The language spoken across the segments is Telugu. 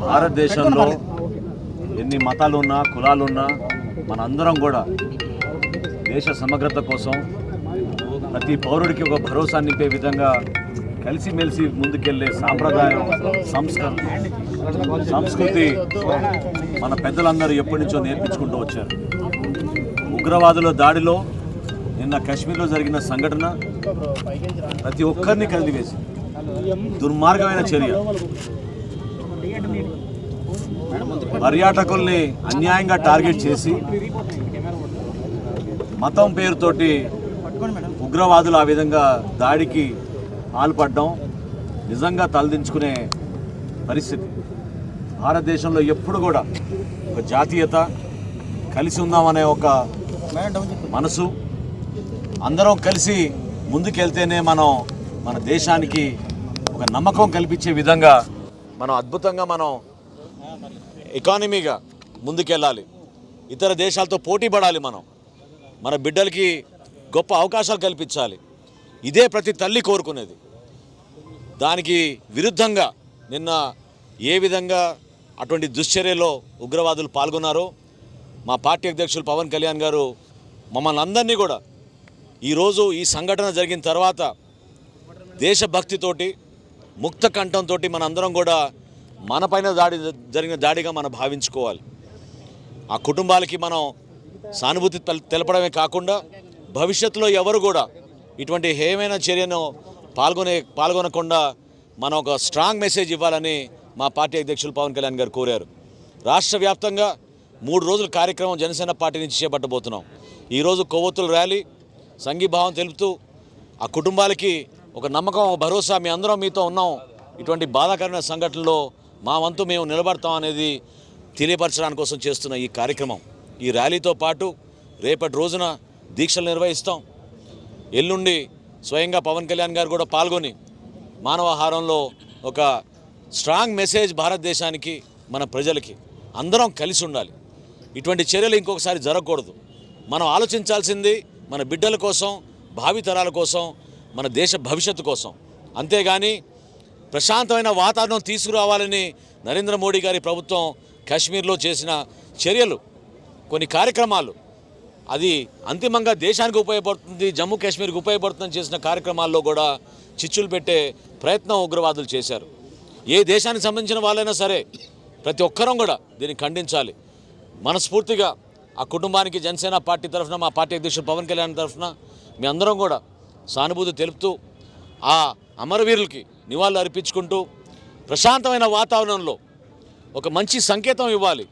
భారతదేశంలో ఎన్ని మతాలున్నా కులాలున్నా మనందరం కూడా దేశ సమగ్రత కోసం ప్రతి పౌరుడికి ఒక భరోసా నింపే విధంగా కలిసిమెలిసి ముందుకెళ్లే సాంప్రదాయం సంస్కృతి మన పెద్దలందరూ ఎప్పటి నుంచో నేర్పించుకుంటూ వచ్చారు. ఉగ్రవాదుల దాడిలో నిన్న కాశ్మీర్లో జరిగిన సంఘటన ప్రతి ఒక్కరిని కలిదివేసి దుర్మార్గమైన చర్య. పర్యాటకుల్ని అన్యాయంగా టార్గెట్ చేసి మతం పేరుతోటి ఉగ్రవాదులు ఆ విధంగా దాడికి పాల్పడడం నిజంగా తలదించుకునే పరిస్థితి. భారతదేశంలో ఎప్పుడు కూడా ఒక జాతీయత, కలిసి ఉందామనే ఒక మనసు, అందరం కలిసి ముందుకెళ్తేనే మన దేశానికి ఒక నమ్మకం కల్పించే విధంగా అద్భుతంగా ఎకానమీగా ముందుకెళ్ళాలి. ఇతర దేశాలతో పోటీ పడాలి. మన బిడ్డలకి గొప్ప అవకాశాలు కల్పించాలి. ఇదే ప్రతి తల్లి కోరుకునేది. దానికి విరుద్ధంగా నిన్న ఏ విధంగా అటువంటి దుశ్చర్యలో ఉగ్రవాదులు పాల్గొన్నారో మా పార్టీ అధ్యక్షులు పవన్ కళ్యాణ్ గారు మమ్మల్ని అందరినీ కూడా ఈరోజు ఈ సంఘటన జరిగిన తర్వాత దేశభక్తితోటి ముక్త కంఠంతో మనందరం కూడా మనపైన జరిగిన దాడిగా మనం భావించుకోవాలి. ఆ కుటుంబాలకి మనం సానుభూతి తెలపడమే కాకుండా భవిష్యత్తులో ఎవరు కూడా ఇటువంటి హేయమైన చర్యను పాల్గొనకుండా మనం ఒక స్ట్రాంగ్ మెసేజ్ ఇవ్వాలని మా పార్టీ అధ్యక్షులు పవన్ కళ్యాణ్ గారు కోరారు. రాష్ట్ర వ్యాప్తంగా 3 రోజుల కార్యక్రమం జనసేన పార్టీ నుంచి చేపట్టబోతున్నాం. ఈరోజు కొవ్వొత్తుల ర్యాలీ, సంఘీభావం తెలుపుతూ ఆ కుటుంబాలకి ఒక నమ్మకం, భరోసా, మీ అందరం మీతో ఉన్నాం, ఇటువంటి బాధాకరమైన సంఘటనలో మా వంతు మేము నిలబడతాం అనేది తెలియపరచడానికి కోసం చేస్తున్న ఈ కార్యక్రమం. ఈ ర్యాలీతో పాటు రేపటి రోజున దీక్షలు నిర్వహిస్తాం. ఎల్లుండి స్వయంగా పవన్ కళ్యాణ్ గారు కూడా పాల్గొని మానవహారంలో ఒక స్ట్రాంగ్ మెసేజ్ భారతదేశానికి, మన ప్రజలకి అందరం కలిసి ఉండాలి. ఇటువంటి చర్యలు ఇంకొకసారి జరగకూడదు. మనం ఆలోచించాల్సింది మన బిడ్డల కోసం, భావితరాల కోసం, మన దేశ భవిష్యత్తు కోసం. అంతేగాని ప్రశాంతమైన వాతావరణం తీసుకురావాలని నరేంద్ర మోడీ గారి ప్రభుత్వం కాశ్మీర్లో చేసిన చర్యలు, కొన్ని కార్యక్రమాలు, అది అంతిమంగా దేశానికి ఉపయోగపడుతుంది, జమ్మూ కాశ్మీర్కి ఉపయోగపడుతుందని చేసిన కార్యక్రమాల్లో కూడా చిచ్చులు పెట్టే ప్రయత్నం ఉగ్రవాదులు చేశారు. ఏ దేశానికి సంబంధించిన వాళ్ళైనా సరే ప్రతి ఒక్కరం కూడా దీన్ని ఖండించాలి. మనస్ఫూర్తిగా ఆ కుటుంబానికి జనసేన పార్టీ తరఫున, మా పార్టీ అధ్యక్షుడు పవన్ కళ్యాణ్ తరఫున మీ అందరం కూడా సానుభూతి తెలుపుతూ ఆ అమరవీరులకి నివాళులు అర్పించుకుంటూ ప్రశాంతమైన వాతావరణంలో ఒక మంచి సంకేతం ఇవ్వాలి.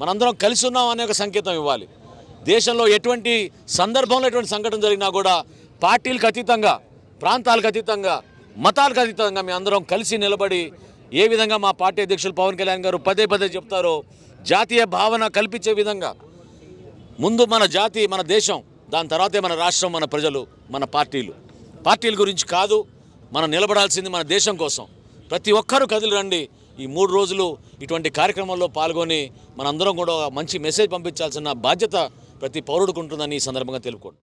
మనందరం కలిసి ఉన్నాం అనే ఒక సంకేతం ఇవ్వాలి. దేశంలో ఎటువంటి సందర్భంలో ఎటువంటి సంఘటన జరిగినా కూడా పార్టీలకు అతీతంగా, ప్రాంతాలకు అతీతంగా, మతాలకు అతీతంగా మీ అందరం కలిసి నిలబడి ఏ విధంగా మా పార్టీ అధ్యక్షులు పవన్ కళ్యాణ్ గారు పదే చెప్తారో జాతీయ భావన కల్పించే విధంగా ముందు మన జాతి, మన దేశం, దాని తర్వాతే మన రాష్ట్రం, మన ప్రజలు, మన పార్టీల గురించి కాదు. మనం నిలబడాల్సింది మన దేశం కోసం. ప్రతి ఒక్కరూ కదిలి రండి. ఈ 3 రోజులు ఇటువంటి కార్యక్రమాల్లో పాల్గొని మనందరం కూడా మంచి మెసేజ్ పంపించాల్సిన బాధ్యత ప్రతి పౌరుడికి ఉంటుందని ఈ సందర్భంగా తెలుపుకోండి.